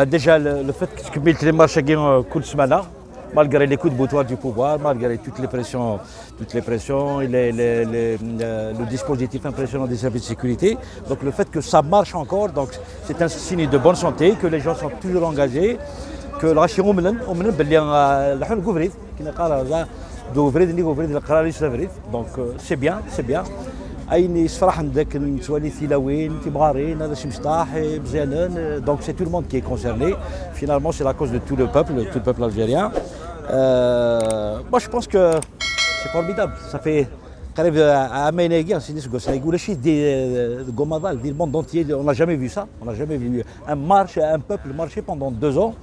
Déjà, le fait que les marchés coulent ce matin, malgré les coups de boutoir du pouvoir, malgré toutes les pressions et le dispositif impressionnant des services de sécurité. Donc le fait que ça marche encore, donc c'est un signe de bonne santé, que les gens sont toujours engagés, que le rachirou ممن باللي الحين قفريت كنا قال دو فريد اللي قفريت القرار يسافريت دونك سي بيان اين يصفرح عندك نتوالي ثيلاوين تيبغارين هذا شي مشطاح مزيانين دونك سي تو لو موند كي كونسيرني فينالمون سي لا كوز دو تو لو بeuple algérien. Moi je pense que c'est formidable, ça fait قريب عامين هكا سيدي سكوس يقول شي دي غومادال دي الموند entier, on n'a jamais vu ça, on n'a jamais vu un peuple marcher pendant 2 ans.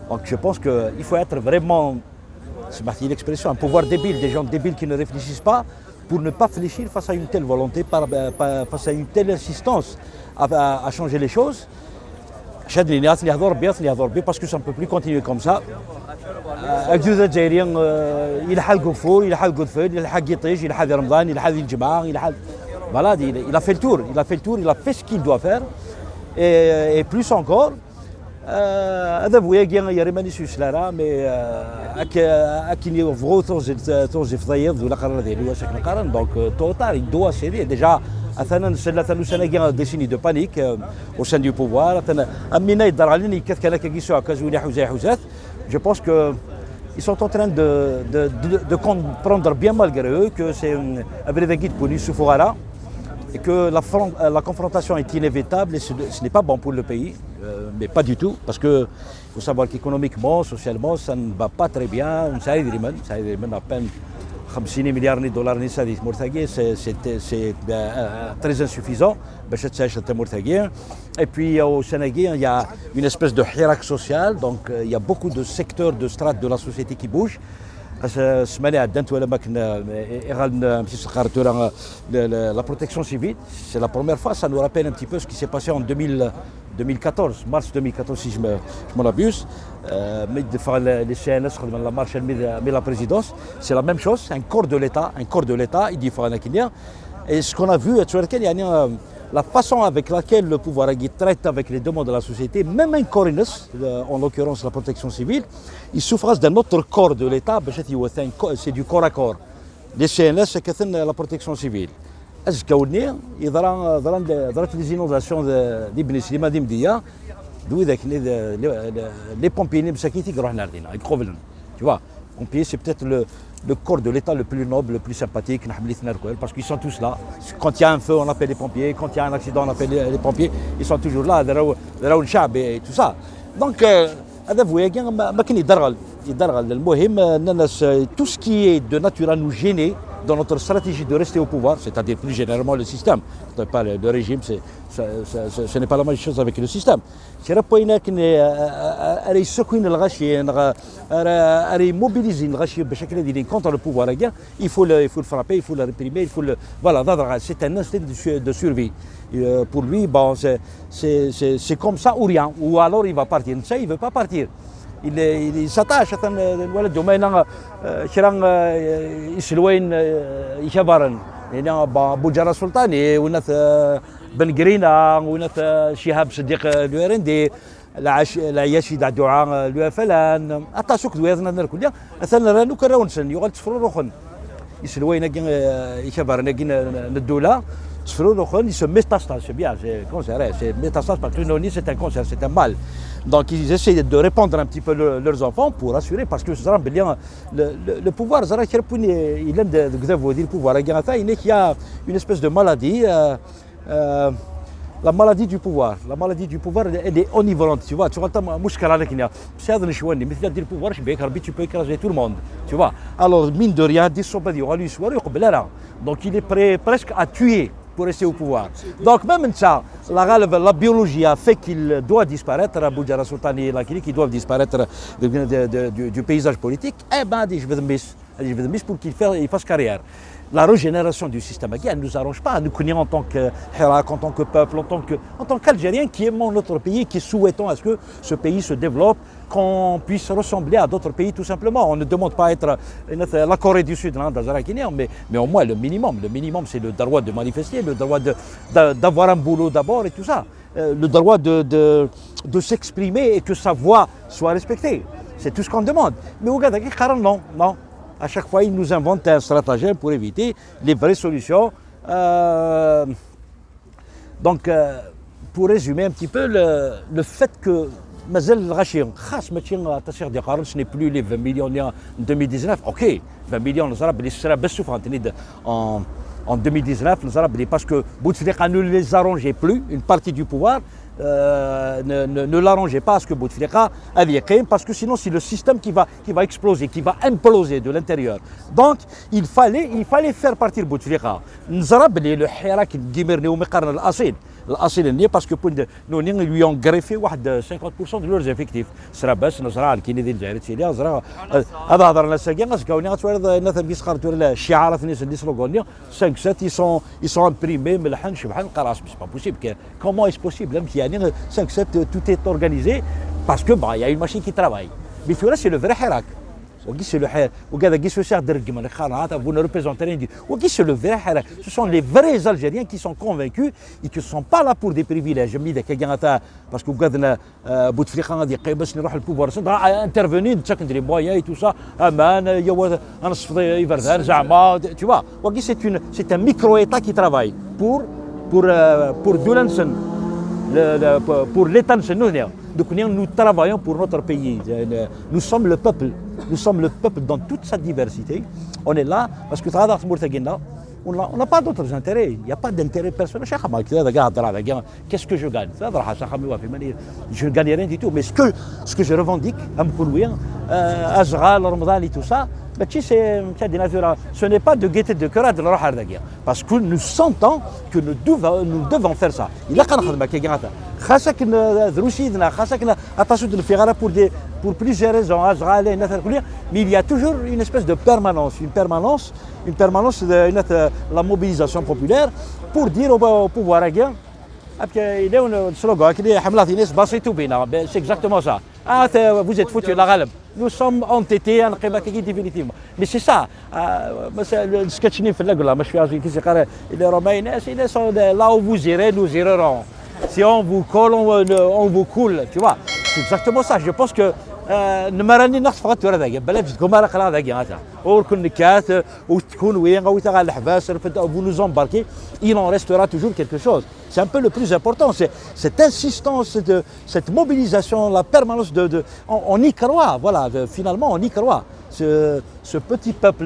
Donc je pense qu'il faut être vraiment, c'est parti l'expression, un pouvoir débile, des gens débiles qui ne réfléchissent pas pour ne pas fléchir face à une telle volonté, face à une telle insistance à changer les choses. Parce que ça ne peut plus continuer comme ça. الجيوز الجزائريين يلحق القفور يلحق القذفل يلحق يطيش يلحق رمضان يلحق الجمعة يلحق voilà, il a fait le tour, il a fait ce qu'il doit faire et plus encore. هذا بويا يا ريماني سوسلارا مي اكيني فغو توز فضيض ولا قرار ديالو واش نقارن دونك توتار يدوا سيري ديجا اثنا ثلاثه سنه دي سيني دو بانيك او سان دو بوفوار اثنا امينا يدار علينا كان كيسوا كازولي حوزات je pense que ils sont en train de comprendre bien malgré eux que c'est un vrai guide pour Youssouf et que la confrontation est inévitable et ce n'est pas bon pour le pays, mais pas du tout, parce qu'il faut savoir qu'économiquement, socialement, ça ne va pas très bien. Ça a à peine 50 milliards de dollars, c'est très insuffisant. Et puis au Sénégal, il y a une espèce de hiérarchie sociale, donc il y a beaucoup de secteurs, de strates de la société qui bougent. La protection civile, c'est la première fois, ça nous rappelle un petit peu ce qui s'est passé en 2014, mars 2014 si je m'en abuse. Les CNS, la marche mais la présidence, c'est la même chose, un corps de l'État, il dit et ce qu'on a vu, la façon avec laquelle le pouvoir traite avec les demandes de la société, même un corps, en l'occurrence la protection civile, il souffre d'un autre corps de l'État, c'est du corps à corps. Les CNS, c'est la protection civile. Est-ce qu'il y a des inondations d'Ibn Slimane d'Imdia, les pompiers, tu vois, pompiers, c'est peut-être le corps de l'État le plus noble, le plus sympathique, parce qu'ils sont tous là. Quand il y a un feu, on appelle les pompiers. Quand il y a un accident, on appelle les pompiers. Ils sont toujours là, et tout ça. Donc, tout ce qui est de nature à nous gêner dans notre stratégie de rester au pouvoir, c'est-à-dire plus généralement le système. Le régime, ce n'est pas la même chose avec le système. Contre le pouvoir, il faut le frapper, il faut le réprimer, voilà, c'est un instinct de survie. Pour lui, bon, c'est comme ça ou rien, ou alors il va partir. Ça, il ne veut pas partir. Il s'attache à الولد وما شران يسلوين يشبرن يعني بوجرة سلطاني وناث بن قرينة وناث شهاب صديق الويرندي العياشي دع دعاء الوفلان أتاسوك دويزنا نركل أثناء رانو كراونسن يقال تفرو روخن يسلوين يشبرن الدولة il se métastase, c'est bien, c'est cancer, c'est métastase parce que le c'est un cancer, c'est un mal. Donc ils essaient de répandre un petit peu leurs enfants pour assurer, parce que le pouvoir, il aime le pouvoir, il y a une espèce de maladie, la maladie du pouvoir. La maladie du pouvoir, elle est enivrante, tu vois. Tu vois, tu peux écraser tout le monde, tu vois. Alors, mine de rien, donc il est prêt presque à tuer pour rester au pouvoir. Donc même ça, la biologie a fait qu'il doit disparaître, Boudjara Sultani et Lakini, qui doivent disparaître du paysage politique. Eh ben, je vais le mettre pour qu'il fasse carrière. La régénération du système, elle ne nous arrange pas. Nous connaissons en tant que Hirak, en tant que peuple, en tant qu'Algériens qui aimons notre pays, qui souhaitons à ce que ce pays se développe, qu'on puisse ressembler à d'autres pays tout simplement. On ne demande pas à être la Corée du Sud, mais au moins le minimum c'est le droit de manifester, le droit d'avoir un boulot d'abord et tout ça. le droit de s'exprimer et que sa voix soit respectée. C'est tout ce qu'on demande. Mais au Gadaki, non, non. À chaque fois, il nous invente un stratagème pour éviter les vraies solutions. Donc, pour résumer un petit peu, le fait que Mazel Rachir, ce n'est plus les 20 millions en 2019. Ok, 20 millions, en 2019, parce que Bouteflika ne les arrangeait plus, une partie du pouvoir ne l'arrangeait pas à ce que Bouteflika avait créé, parce que sinon c'est le système qui va exploser, qui va imploser de l'intérieur. Donc il fallait faire partir Bouteflika. Le Hirak الأصيل باسكو nous lui ont greffé 50% de leurs effectifs. سرا باس نزرع الكيني ديال الجزائر تيلي نزرع هذا هضر الناس كاع غاسكاوني غتولد الناس بيسخر تولى الشعارات الناس اللي سلوغوني 5 7 ils sont imprimés ملحن شبحان قراص c'est pas possible. Comment est-ce possible يعني 5 7 tout est organisé parce que il y a une machine qui travaille. Mais c'est le vrai Hirak. C'est le Hirak. Vous ne représentez rien du tout. C'est le vrai Hirak. Ce sont les vrais Algériens qui sont convaincus et qui ne sont pas là pour des privilèges. Parce que Bouteflika a dit que le pouvoir intervenir, les moyens et tout ça. Tu vois, c'est un micro-État qui travaille pour Doulensen, pour l'État de donc nous travaillons pour notre pays. Nous sommes le peuple. Nous sommes le peuple dans toute sa diversité. On est là parce que on n'a pas d'autres intérêts. Il n'y a pas d'intérêt personnel. Qu'est-ce que je gagne? Je ne gagne rien du tout. Mais ce que je revendique, Azral, Ramadan et tout ça, ce n'est pas de gaieté de cœur de la guerre. Parce que nous sentons que nous devons faire ça. Il a pour plusieurs raisons, mais il y a toujours une espèce de permanence, une permanence de la mobilisation populaire pour dire au pouvoir haïtien, c'est exactement ça. Vous êtes foutus la galbe. Nous sommes entêtés définitivement. Mais c'est ça. Le sketch n'est pas là où vous irez, nous irons. Si on vous colle, on vous coule. Tu vois, c'est exactement ça. Je pense que نمرني نقص فقط ورا ذاك بلا تكون ما راه ذاك هذا وكل نكات وتكون وين او تاع الحباس vous nous embarquez il en restera toujours quelque chose. C'est un peu le plus important, c'est cette insistance, cette mobilisation, la permanence on y croit, voilà, finalement on y croit. Ce petit peuple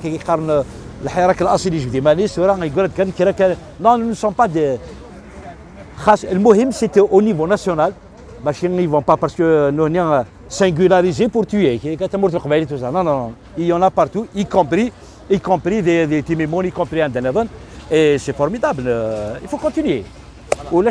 qui يقارن الحراك الاصلي جدي مانيش راه يقول لك كان non nous ne sommes pas des خاص المهم c'était au niveau national. Ils n'y vont pas parce que nous sommes singularisés pour tuer. Non, non, il y en a partout, y compris des Timimon, y compris un Denevan. Et c'est formidable. Il faut continuer. Voilà.